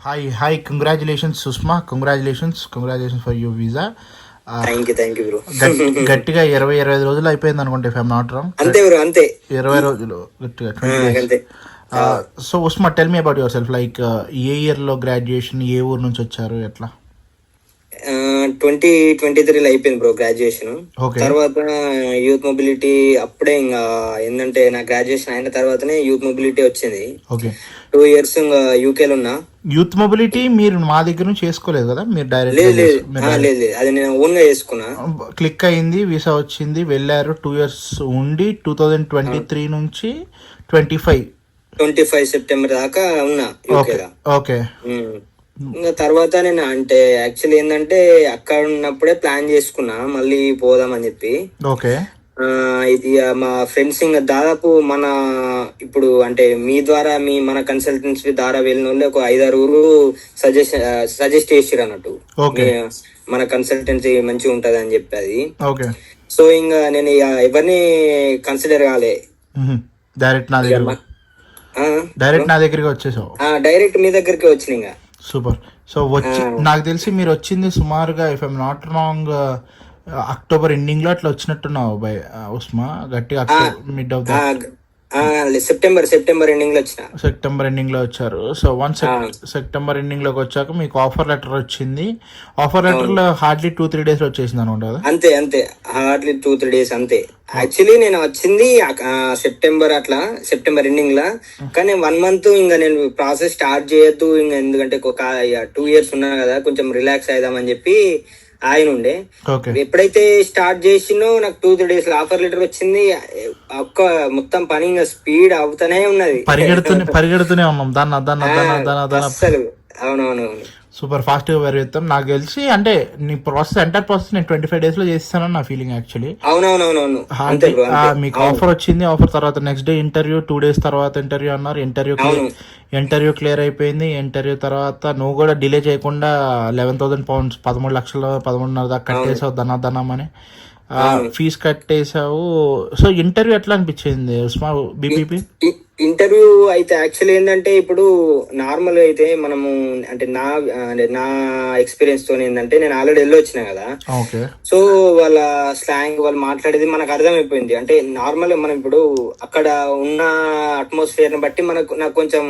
Hi, congratulations, Susma. Congratulations for your visa. Thank you bro. గట్టిగా 25 రోజులు అయిపోయింది అనుకుంటా, ఇఫ్ ఐఎమ్ నాట్ రాంగ్. అంతే బ్రో, అంతే 20 రోజులు గట్టిగా 20 days. అంతే. So Usma, tell me about yourself. Like ఏ ఇయర్ లో గ్రాడ్యుయేషన్, ఏ ఊరు నుంచి వచ్చారు, ఎట్లా? 2023లో అయిపోయింది బ్రో గ్రాడ్యుయేషన్. Okay. తర్వాత యూత్ మొబిలిటీ అప్పుడే ఇంకా ఏంటంటే నా గ్రాడ్యుయేషన్ అయిన తర్వాతనే యూత్ మొబిలిటీ వచ్చింది. ఓకే. 2 years ఇంకా యూకేలో ఉన్నా. యూత్ మొబిలిటీ మీరు మా దగ్గర నుంచి చేసుకోలేదు కదా, మీరు లేదు లేదు డైరెక్ట్ లేదు, అది నేను ఓన్ గా చేసుకున్నా. క్లిక్ అయింది, వీసా వచ్చింది, వెళ్ళారు. 2 years ఉండి 2023 నుంచి 25 సెప్టెంబర్ దాకా ఉన్నా యూకేలో. ఓకే. ఇంకా తర్వాత నేను అంటే యాక్చువల్లీ ఏంటంటే అక్కడ ఉన్నప్పుడే ప్లాన్ చేసుకున్నా మళ్ళీ పోదామని చెప్పి. ఓకే. ఇది మా ఫ్రెండ్స్ ఇంకా దాదాపు మన ఇప్పుడు అంటే మీ ద్వారా మన కన్సల్టెన్సీ ద్వారా వెళ్ళిన వాళ్ళు ఒక 5-6 సజెస్ట్ చేసిరు అన్నట్టు. మన కన్సల్టెన్సీ మంచిగా ఉంటది అని చెప్పి అది. సో ఇంకా నేను ఎవరిని కన్సిడర్ కాలే, డైరెక్ట్ నా దగ్గరికి వచ్చేసావు. డైరెక్ట్ మీ దగ్గరికి వచ్చిన. ఇంకా సూపర్. సో నాకు తెలిసి మీరు వచ్చింది సుమారుగా, if I'm not wrong, October ending లో అట్లా వచ్చినట్టున్నావు బై ఉస్మా. గట్టిగా మిడ్ ఆఫ్ సెప్టెంబర్ ఎండింగ్ లో వచ్చిన. సెప్టెంబర్ ఎండింగ్ లో వచ్చారు. సో సెప్టెంబర్ ఎండింగ్ లోకి వచ్చాక మీకు ఆఫర్ లెటర్ వచ్చింది. ఆఫర్ లెటర్ లో హార్డ్లీ 2-3 days లో వచ్చేసింది అనుకుంటా కదా? అంతే హార్డ్లీ 2-3 days అంతే. యాక్చువల్లీ నేను వచ్చింది సెప్టెంబర్ ఎండింగ్ లా, కానీ 1 month ఇంకా నేను ప్రాసెస్ స్టార్ట్ చేయొద్దు ఇంకా, ఎందుకంటే ఒక 2 years ఉన్నా కదా, కొంచెం రిలాక్స్ అయిదామని చెప్పి ఆయన ఉండే. ఎప్పుడైతే స్టార్ట్ చేసినో నాకు 2-3 days లో ఆఫర్ లెటర్ వచ్చింది. ఒక్క మొత్తం పని ఇంకా స్పీడ్ అవుతానే ఉన్నది, పరిగెడుతూనే ఉన్నాం దాన్ని. అసలు అవునవును, సూపర్ ఫాస్ట్ గా పెరుగుతాం. నాకు తెలిసి అంటే నీ ఎంటైర్ ప్రాసెస్ నేను 25 days లో చేస్తానని నా ఫీలింగ్ యాక్చువల్లీ. అవునవునవును. మీకు ఆఫర్ వచ్చింది, ఆఫర్ తర్వాత నెక్స్ట్ డే ఇంటర్వ్యూ, 2 days తర్వాత ఇంటర్వ్యూ అన్నారు. ఇంటర్వ్యూ క్లియర్ అయిపోయింది. ఇంటర్వ్యూ తర్వాత నువ్వు కూడా డిలే చేయకుండా 11,000 pounds 13 లక్షలు 13.5 దాకా కట్టేసావు ధనామని. ఫీజు కట్టేసావు. సో ఇంటర్వ్యూ ఎట్లా అనిపించింది ఉస్మా, బీపీపీ? ఇంటర్వ్యూ అయితే యాక్చువల్లీ ఏంటంటే ఇప్పుడు నార్మల్ అయితే మనము అంటే నా ఎక్స్పీరియన్స్ తో ఏంటంటే నేను ఆల్రెడీ వెళ్ళొచ్చిన కదా. సో వాళ్ళ స్లాంగ్, వాళ్ళు మాట్లాడేది మనకు అర్థమైపోయింది. అంటే నార్మల్ మనం ఇప్పుడు అక్కడ ఉన్న అట్మాస్ఫియర్ ని బట్టి నాకు కొంచెం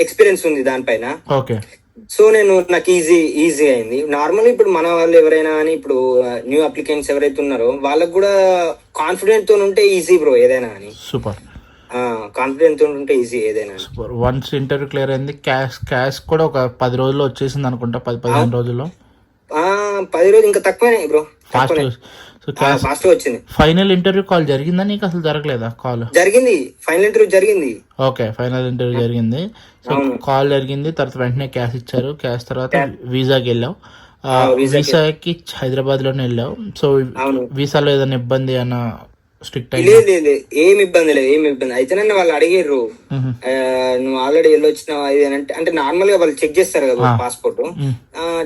ఎక్స్పీరియన్స్ ఉంది దానిపైన. సో నాకు ఈజీ అయింది. నార్మల్ ఇప్పుడు మన వాళ్ళు ఎవరైనా అని ఇప్పుడు న్యూ అప్లికెంట్స్ ఎవరైతే ఉన్నారో వాళ్ళకు కూడా కాన్ఫిడెంట్ తో ఉంటే ఈజీ బ్రో ఏదైనా అని. సూపర్. కాన్ఫిడెంట్ తో ఉంటే ఈజీ ఏదైనా. సూపర్. వన్స్ ఇంటర్వ్యూ క్లియర్ అయింది, క్యాష్ కూడా ఒక 10 రోజుల్లో వచ్చేసింది అనుకుంటా, 10-15 రోజుల్లో. 10 రోజులు ఇంకా తక్కువనే బ్రో, ఫాస్ట్ వచ్చింది. ఫైనల్ ఇంటర్వ్యూ కాల్ జరిగిందా నీకు? అసలు జరగలేదా కాల్? జరిగింది, ఫైనల్ ఇంటర్వ్యూ జరిగింది. ఓకే, ఫైనల్ ఇంటర్వ్యూ జరిగింది. సో కాల్ జరిగింది, తర్వాత వెంటనే క్యాష్ ఇచ్చారు. క్యాష్ తర్వాత వీసాకి వెళ్ళావు. వీసాకి హైదరాబాద్ లోనే వెళ్ళావు. సో వీసాలో ఏదైనా ఇబ్బంది అన్న స్ట్రిక్ట్? లేదు, ఏమి ఇబ్బంది అయితే వాళ్ళు అడిగారు, నువ్వు ఆల్రెడీ వెళ్ళొచ్చినావు అది అంటే నార్మల్ గా వాళ్ళు చెక్ చేస్తారు కదా పాస్పోర్ట్.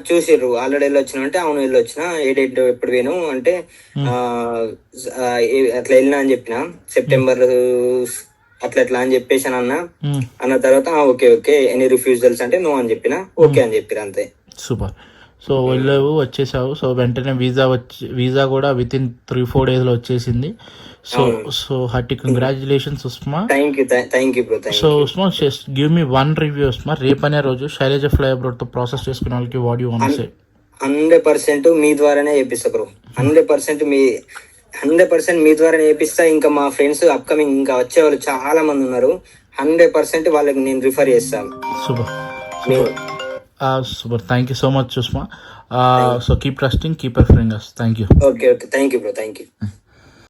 చూసిర్రు ఆల్రెడీ వెళ్ళొచ్చినా అంటే అవును వెళ్ళొచ్చిన, ఏ డేట్ ఎప్పుడు పోయిను అంటే అట్లా వెళ్ళినా అని చెప్పిన. సెప్టెంబర్ అట్లా అని చెప్పేసి అన్న తర్వాత ఓకే ఎనీ రిఫ్యూజల్స్ అంటే నో అని చెప్పిన. ఓకే అని చెప్పిన, అంతే. సూపర్. సో వెళ్ళావు, వచ్చేసావు. సో వెంటనే వీసా కూడా విత్ ఇన్ 3-4 days లో వచ్చేసింది. So hearty congratulations Usma. Thank you bro. So Usma, give me 1 review Usma. రేపనే రోజు శైలజ ఫ్లై అబ్రాడ్ తో ప్రాసెస్ చేసుకునే వాళ్ళకి what you want to say? 100% మీ ద్వారానే చేపిస్తా బ్రో. 100% మీ ద్వారానే చేపిస్తా. ఇంకా మా ఫ్రెండ్స్ అప్కమింగ్ ఇంకా వచ్చే వాళ్ళు చాలా మంది ఉన్నారు. 100% వాళ్ళకి నేను రిఫర్ చేస్తాను. Super. Super. Thank you so much, Usma. So keep trusting, keep referring us. Thank you. Okay. Thank you, bro. Thank you.